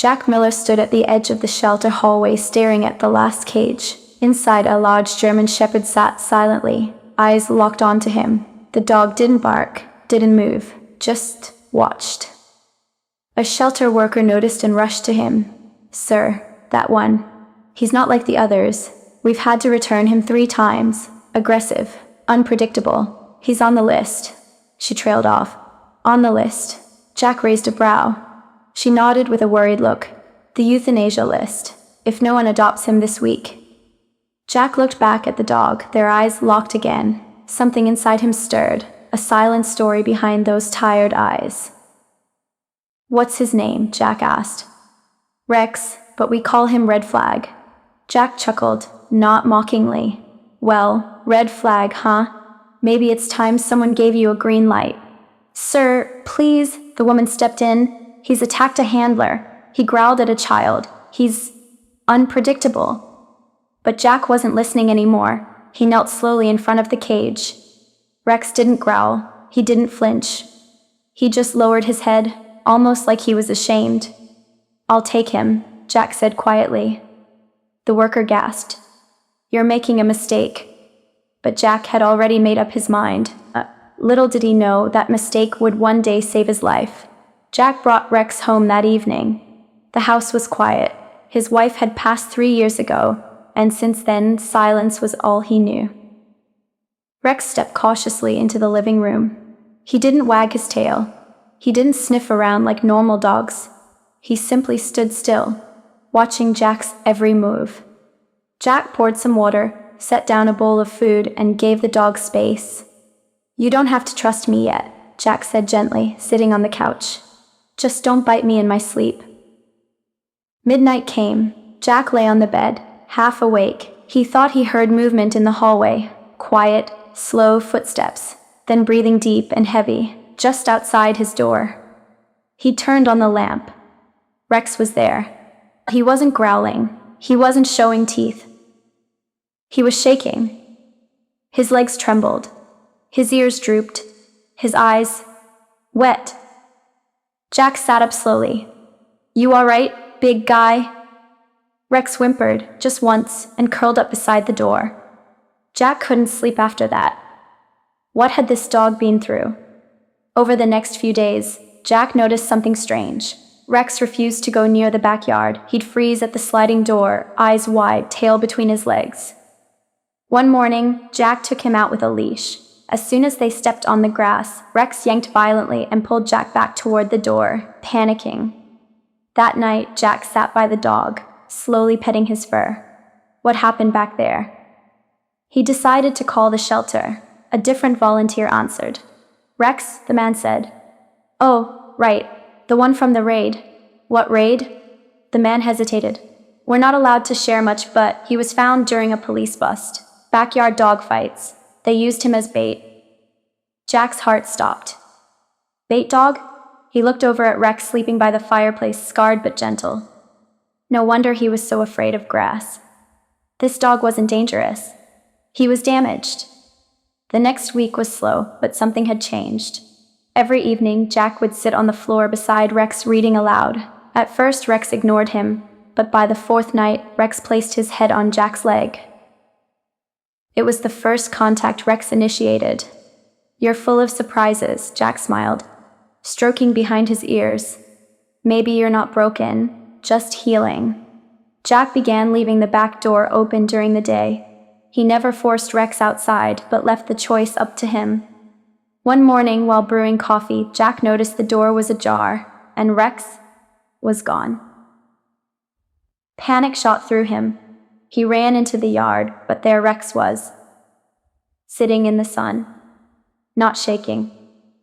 Jack Miller stood at the edge of the shelter hallway staring at the last cage. Inside, a large German shepherd sat silently, eyes locked onto him. The dog didn't bark, didn't move, just watched. A shelter worker noticed and rushed to him. "Sir, that one. He's not like the others. We've had to return him 3 times. Aggressive, unpredictable. He's on the list." She trailed off. "On the list." Jack raised a brow. She nodded with a worried look. "The euthanasia list. If no one adopts him this week." Jack looked back at the dog, their eyes locked again. Something inside him stirred, a silent story behind those tired eyes. "What's his name?" Jack asked. "Rex, but we call him Red Flag." Jack chuckled, not mockingly. "Well, red flag, huh? Maybe it's time someone gave you a green light." "Sir, please," the woman stepped in. "He's attacked a handler. He growled at a child. He's unpredictable." But Jack wasn't listening anymore. He knelt slowly in front of the cage. Rex didn't growl. He didn't flinch. He just lowered his head, almost like he was ashamed. "I'll take him," Jack said quietly. The worker gasped. "You're making a mistake." But Jack had already made up his mind. Little did he know that mistake would one day save his life. Jack brought Rex home that evening. The house was quiet. His wife had passed 3 years ago, and since then, silence was all he knew. Rex stepped cautiously into the living room. He didn't wag his tail. He didn't sniff around like normal dogs. He simply stood still, watching Jack's every move. Jack poured some water, set down a bowl of food, and gave the dog space. "You don't have to trust me yet," Jack said gently, sitting on the couch. "Just don't bite me in my sleep." Midnight came. Jack lay on the bed, half awake. He thought he heard movement in the hallway, quiet, slow footsteps, then breathing deep and heavy, just outside his door. He turned on the lamp. Rex was there. He wasn't growling. He wasn't showing teeth. He was shaking. His legs trembled. His ears drooped. His eyes wet. Jack sat up slowly. "You all right, big guy?" Rex whimpered, just once, and curled up beside the door. Jack couldn't sleep after that. What had this dog been through? Over the next few days, Jack noticed something strange. Rex refused to go near the backyard. He'd freeze at the sliding door, eyes wide, tail between his legs. One morning, Jack took him out with a leash. As soon as they stepped on the grass, Rex yanked violently and pulled Jack back toward the door, panicking. That night, Jack sat by the dog, slowly petting his fur. What happened back there? He decided to call the shelter. A different volunteer answered. "Rex," the man said. "Oh, right, the one from the raid." "What raid?" The man hesitated. "We're not allowed to share much, but he was found during a police bust. Backyard dog fights. They used him as bait." Jack's heart stopped. "Bait dog?" He looked over at Rex sleeping by the fireplace, scarred but gentle. No wonder he was so afraid of grass. This dog wasn't dangerous. He was damaged. The next week was slow, but something had changed. Every evening, Jack would sit on the floor beside Rex reading aloud. At first, Rex ignored him, but by the 4th night, Rex placed his head on Jack's leg. It was the first contact Rex initiated. "You're full of surprises," Jack smiled, stroking behind his ears. "Maybe you're not broken, just healing." Jack began leaving the back door open during the day. He never forced Rex outside, but left the choice up to him. One morning, while brewing coffee, Jack noticed the door was ajar, and Rex was gone. Panic shot through him. He ran into the yard, but there Rex was, sitting in the sun. Not shaking,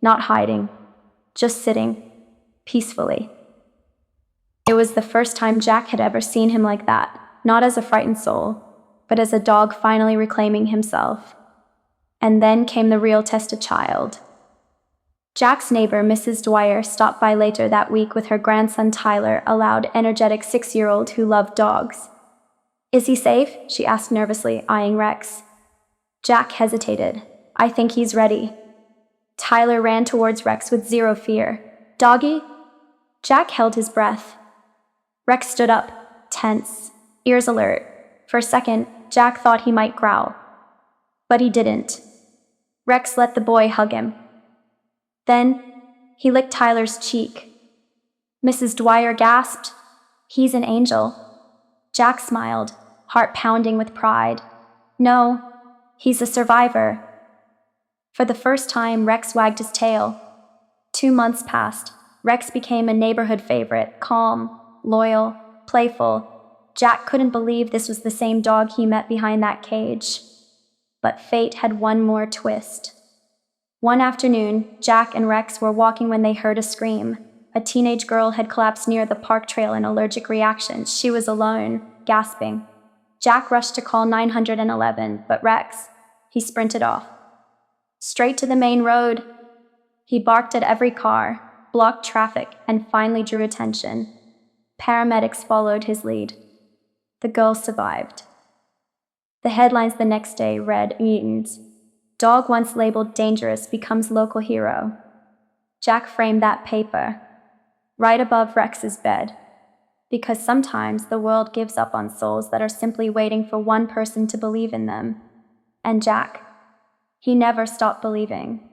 not hiding, just sitting, peacefully. It was the first time Jack had ever seen him like that, not as a frightened soul, but as a dog finally reclaiming himself. And then came the real test of child. Jack's neighbor, Mrs. Dwyer, stopped by later that week with her grandson Tyler, a loud, energetic 6-year-old who loved dogs. "Is he safe?" she asked nervously, eyeing Rex. Jack hesitated. "I think he's ready." Tyler ran towards Rex with zero fear. "Doggy?" Jack held his breath. Rex stood up, tense, ears alert. For a second, Jack thought he might growl. But he didn't. Rex let the boy hug him. Then, he licked Tyler's cheek. Mrs. Dwyer gasped, "He's an angel." Jack smiled, heart pounding with pride. "No, he's a survivor." For the first time, Rex wagged his tail. 2 months passed. Rex became a neighborhood favorite, calm, loyal, playful. Jack couldn't believe this was the same dog he met behind that cage. But fate had one more twist. One afternoon, Jack and Rex were walking when they heard a scream. A teenage girl had collapsed near the park trail in allergic reaction. She was alone, gasping. Jack rushed to call 911, but Rex, he sprinted off. Straight to the main road. He barked at every car, blocked traffic, and finally drew attention. Paramedics followed his lead. The girl survived. The headlines the next day read, "Mutants. Dog once labeled dangerous becomes local hero." Jack framed that paper right above Rex's bed, because sometimes the world gives up on souls that are simply waiting for one person to believe in them. And Jack, he never stopped believing.